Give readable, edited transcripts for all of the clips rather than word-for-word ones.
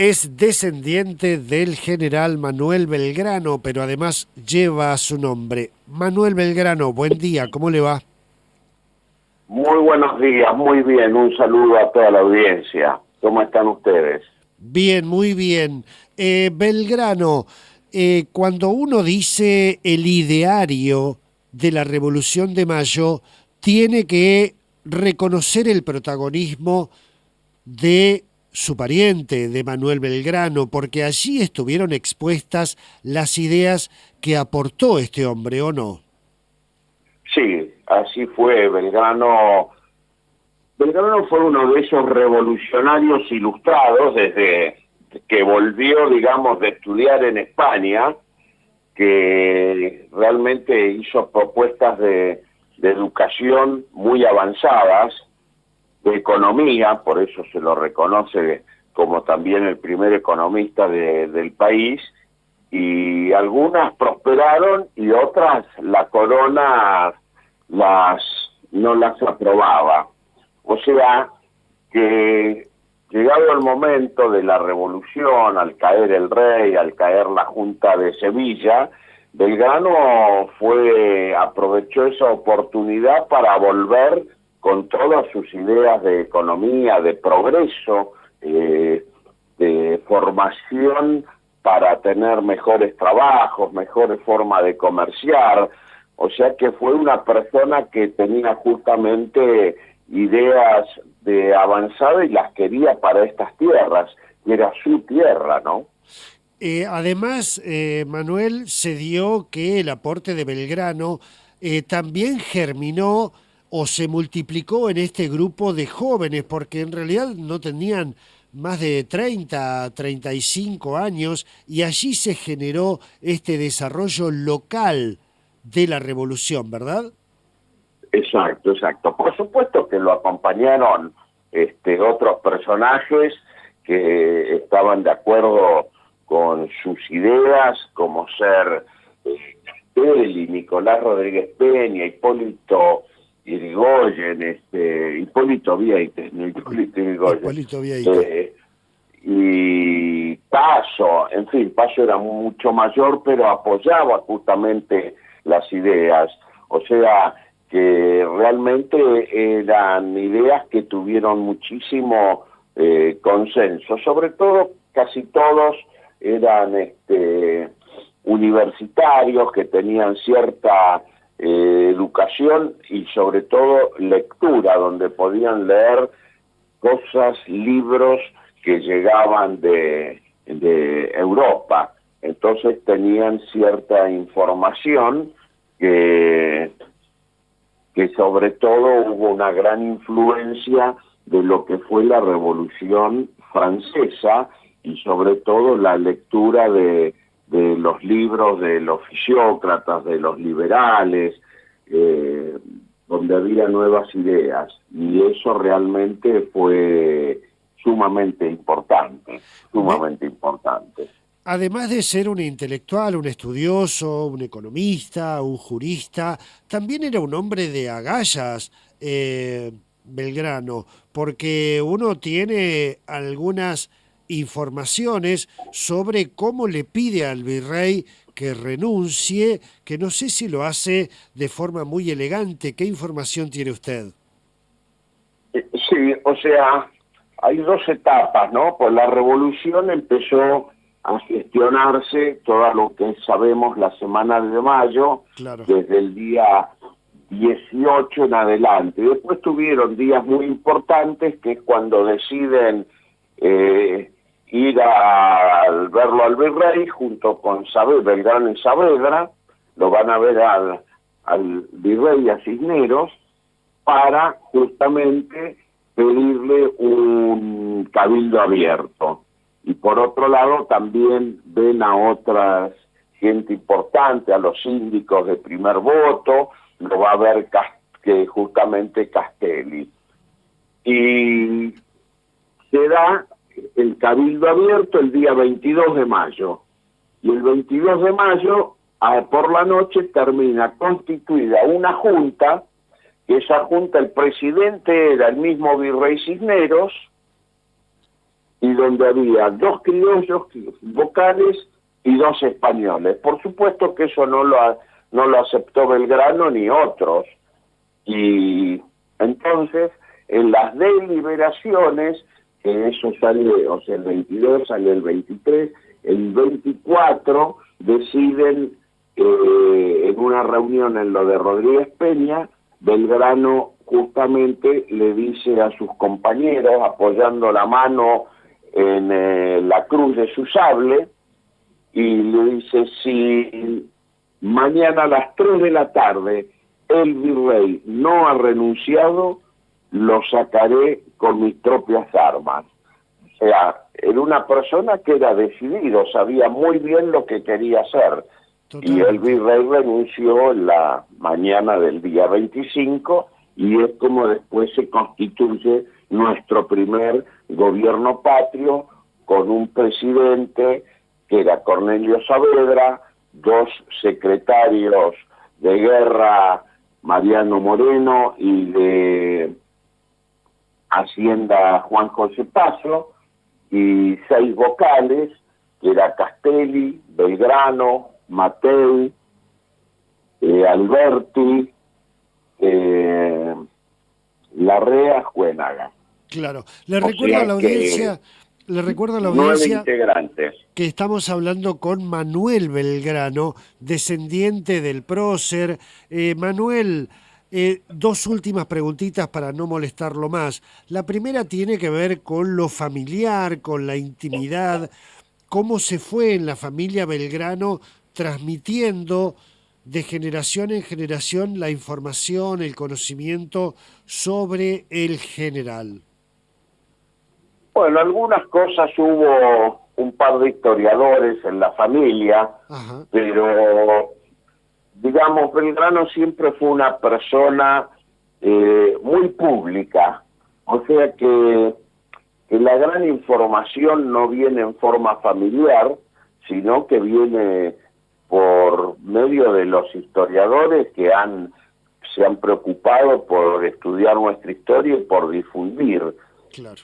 Es descendiente del general Manuel Belgrano, pero además lleva su nombre. Manuel Belgrano, buen día, ¿cómo le va? Muy buenos días, muy bien, un saludo a toda la audiencia. ¿Cómo están ustedes? Bien, muy bien. Belgrano, cuando uno dice el ideario de la Revolución de Mayo, tiene que reconocer el protagonismo de su pariente, de Manuel Belgrano, porque allí estuvieron expuestas las ideas que aportó este hombre, ¿o no? Sí, así fue. Belgrano fue uno de esos revolucionarios ilustrados desde que volvió, digamos, de estudiar en España, que realmente hizo propuestas de educación muy avanzadas, de economía, por eso se lo reconoce como también el primer economista del país, y algunas prosperaron y otras la corona no las aprobaba. O sea que llegado el momento de la revolución, al caer el rey, al caer la Junta de Sevilla, Belgrano aprovechó esa oportunidad para volver con todas sus ideas de economía, de progreso, de formación para tener mejores trabajos, mejores formas de comerciar. O sea que fue una persona que tenía justamente ideas de avanzada y las quería para estas tierras, y era su tierra, ¿no? Además, Manuel, se dio que el aporte de Belgrano también germinó o se multiplicó en este grupo de jóvenes, porque en realidad no tenían más de 30, 35 años, y allí se generó este desarrollo local de la revolución, ¿verdad? Exacto, exacto. Por supuesto que lo acompañaron otros personajes que estaban de acuerdo con sus ideas, como ser Castelli, Nicolás Rodríguez Peña, Hipólito Yrigoyen, Hipólito Vieites, no Hipólito Yrigoyen, Hipólito Vieita. y Paso, en fin, Paso era mucho mayor, pero apoyaba justamente las ideas. O sea, que realmente eran ideas que tuvieron muchísimo consenso. Sobre todo, casi todos eran universitarios que tenían cierta educación y sobre todo lectura, donde podían leer cosas, libros que llegaban de Europa. Entonces tenían cierta información que sobre todo hubo una gran influencia de lo que fue la Revolución Francesa y sobre todo la lectura de los libros de los fisiócratas, de los liberales, donde había nuevas ideas, y eso realmente fue sumamente importante, Be- sumamente importante. Además de ser un intelectual, un estudioso, un economista, un jurista, también era un hombre de agallas, Belgrano, porque uno tiene algunas informaciones sobre cómo le pide al virrey que renuncie, que no sé si lo hace de forma muy elegante. ¿Qué información tiene usted? Sí, o sea, hay dos etapas, ¿no? Pues la revolución empezó a gestionarse, todo lo que sabemos, la semana de mayo, Claro. desde el día 18 en adelante. Y después tuvieron días muy importantes, que es cuando deciden ir a verlo al virrey junto con Belgrano y Saavedra, lo van a ver al virrey, a Cisneros, para justamente pedirle un cabildo abierto. Y por otro lado también ven a otras gente importante, a los síndicos de primer voto, lo va a ver que justamente Castelli. Y se da el cabildo abierto el día 22 de mayo. Y el 22 de mayo, por la noche, termina constituida una junta. Esa junta, el presidente era el mismo virrey Cisneros, y donde había 2 criollos vocales y 2 españoles. Por supuesto que eso no lo aceptó Belgrano ni otros. Y entonces, en las deliberaciones, que eso sale, o sea, el 22 sale el 23, el 24 deciden, en una reunión en lo de Rodríguez Peña, Belgrano justamente le dice a sus compañeros, apoyando la mano en la cruz de su sable, y le dice: si mañana a las 3 de la tarde el virrey no ha renunciado, lo sacaré con mis propias armas. O sea, era una persona que era decidido, sabía muy bien lo que quería hacer. Y el virrey renunció en la mañana del día 25, y es como después se constituye nuestro primer gobierno patrio, con un presidente que era Cornelio Saavedra, 2 secretarios de guerra, Mariano Moreno, y de Hacienda, Juan José Paso, y 6 vocales, que era Castelli, Belgrano, Matei, Alberti, Larrea, Juenaga. Claro. Le recuerdo a la audiencia, 9 integrantes. Que estamos hablando con Manuel Belgrano, descendiente del prócer. Manuel, 2 últimas preguntitas para no molestarlo más. La primera tiene que ver con lo familiar, con la intimidad. ¿Cómo se fue en la familia Belgrano transmitiendo de generación en generación la información, el conocimiento sobre el general? Bueno, algunas cosas hubo un par de historiadores en la familia, Ajá. pero digamos, Belgrano siempre fue una persona muy pública, o sea que la gran información no viene en forma familiar, sino que viene por medio de los historiadores que se han preocupado por estudiar nuestra historia y por difundir. Claro.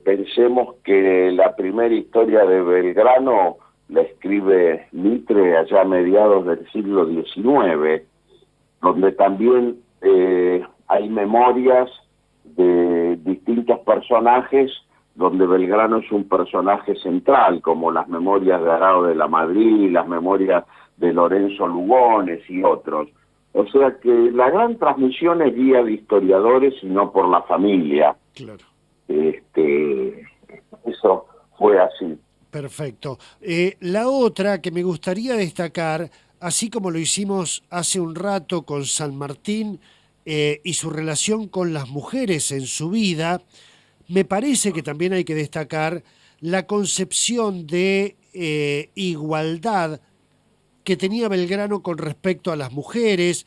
Pensemos que la primera historia de Belgrano la escribe Mitre allá a mediados del siglo XIX, donde también hay memorias de distintos personajes, donde Belgrano es un personaje central, como las memorias de Arao de la Madrid, las memorias de Lorenzo Lugones y otros. O sea que la gran transmisión es guía de historiadores y no por la familia. Claro. Eso fue así. Perfecto. La otra que me gustaría destacar, así como lo hicimos hace un rato con San Martín y su relación con las mujeres en su vida, me parece que también hay que destacar la concepción de igualdad que tenía Belgrano con respecto a las mujeres.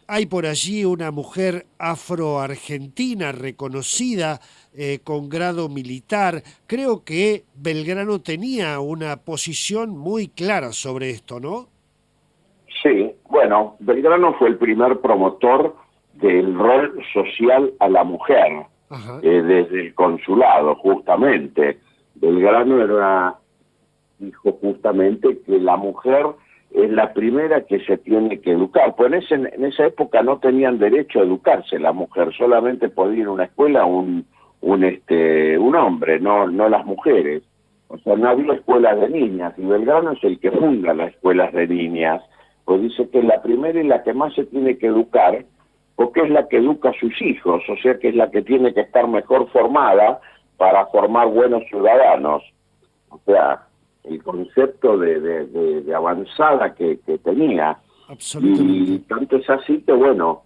Hay por allí una mujer afroargentina reconocida con grado militar. Creo que Belgrano tenía una posición muy clara sobre esto, ¿no? Sí, bueno, Belgrano fue el primer promotor del rol social a la mujer, desde el consulado, justamente. Belgrano dijo justamente que la mujer es la primera que se tiene que educar. Pues en esa época no tenían derecho a educarse la mujer, solamente podía ir a una escuela un hombre, no las mujeres. O sea, no había escuelas de niñas, y Belgrano es el que funda las escuelas de niñas, pues dice que es la primera y la que más se tiene que educar, porque es la que educa a sus hijos, o sea que es la que tiene que estar mejor formada para formar buenos ciudadanos. O sea, el concepto de avanzada que tenía. Absolutamente. Y tanto es así que, bueno,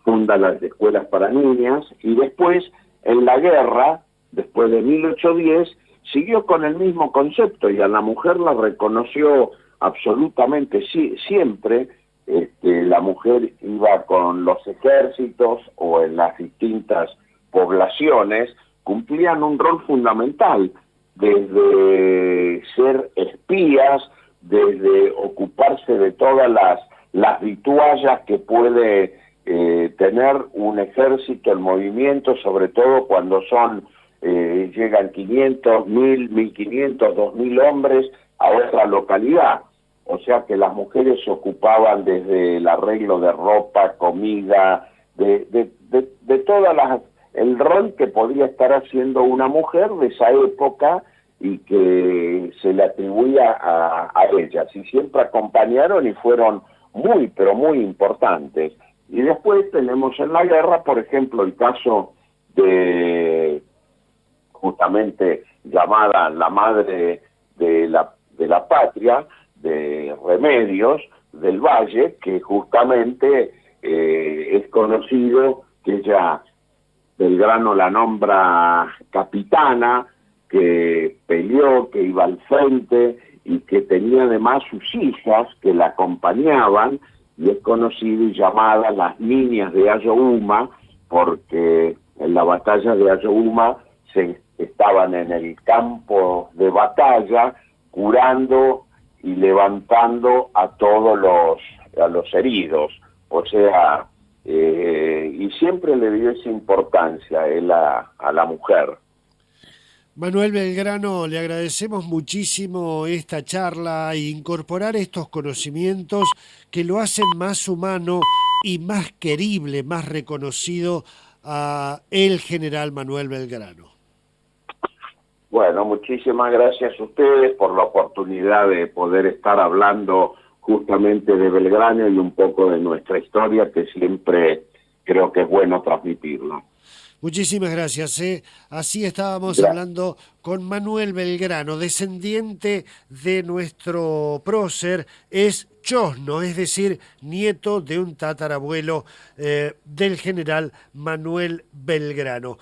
funda las escuelas para niñas, y después, en la guerra, después de 1810, siguió con el mismo concepto, y a la mujer la reconoció absolutamente siempre. La mujer iba con los ejércitos o en las distintas poblaciones, cumplían un rol fundamental, desde ser espías, desde ocuparse de todas las vituallas que puede tener un ejército en movimiento, sobre todo cuando son llegan 500, 1000, 1500, 2000 hombres a otra localidad. O sea que las mujeres se ocupaban desde el arreglo de ropa, comida, de todas las, el rol que podía estar haciendo una mujer de esa época y que se le atribuía a ellas. Y siempre acompañaron y fueron muy, pero muy importantes. Y después tenemos en la guerra, por ejemplo, el caso de justamente llamada la madre de la patria, de Remedios del Valle, que justamente es conocido que ella, Belgrano la nombra capitana, que peleó, que iba al frente y que tenía además sus hijas que la acompañaban, y es conocido y llamada las niñas de Ayohuma, porque en la batalla de Ayohuma estaban en el campo de batalla curando y levantando a todos los heridos, o sea, y siempre le dio esa importancia él a la mujer. Manuel Belgrano, le agradecemos muchísimo esta charla e incorporar estos conocimientos que lo hacen más humano y más querible, más reconocido a el general Manuel Belgrano. Bueno, muchísimas gracias a ustedes por la oportunidad de poder estar hablando justamente de Belgrano y un poco de nuestra historia, que siempre creo que es bueno transmitirla. Muchísimas gracias. Así estábamos hablando con Manuel Belgrano, descendiente de nuestro prócer, es chosno, es decir, nieto de un tatarabuelo del general Manuel Belgrano.